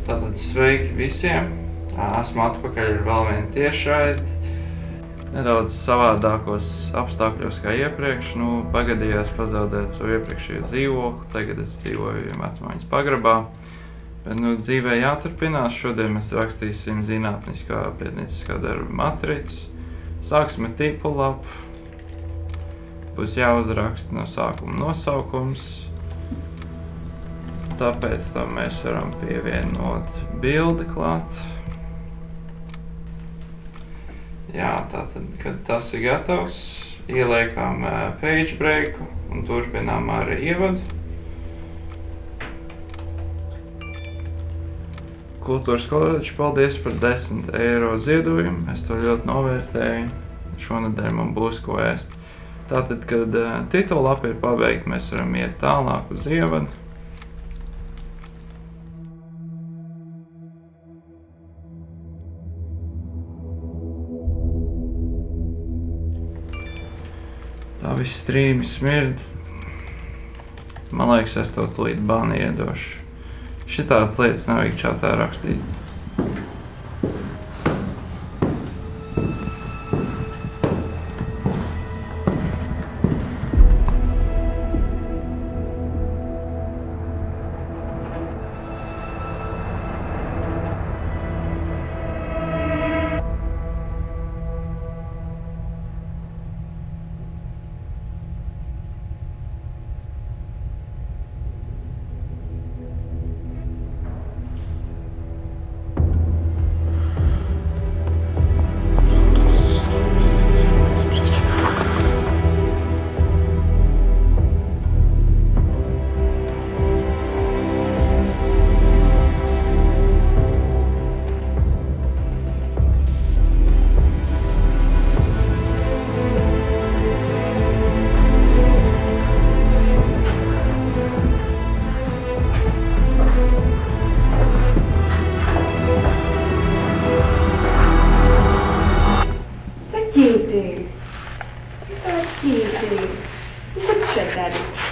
Tātad sveiki visiem! Esmu atpakaļ ar vēl vienu tiešraidi. Nedaudz savādākos apstākļos kā iepriekš. Pagadījās pazaudēt savu iepriekšējo dzīvokli. Tagad es dzīvoju vecmāmiņas pagrabā. Bet dzīvē jāturpinās. Šodien mēs rakstīsim zinātniskā pētnieciskā darba matricu. Sāksim ar tipulapu. Būs jāuzraksta no sākuma nosaukums. Tāpēc tam mēs varam pievienot bildi klāt. Jā, tātad, kad tas ir gatavs, ieliekam page breaku un turpinām ar ievadu. Kultūras koledža, paldies par 10 eiro ziedojumu. Es to ļoti novērtēju. Šonedēļ man būs ko ēst. Tātad, kad titulapa ir pabeigta, mēs varam iet tālāk uz ievadu. Tā viss strīmi smird. Man liekas, es to tūlīt bani iedošu. Šitādas lietas nevajag čatā rakstīt. Kur tu šeit ēdies?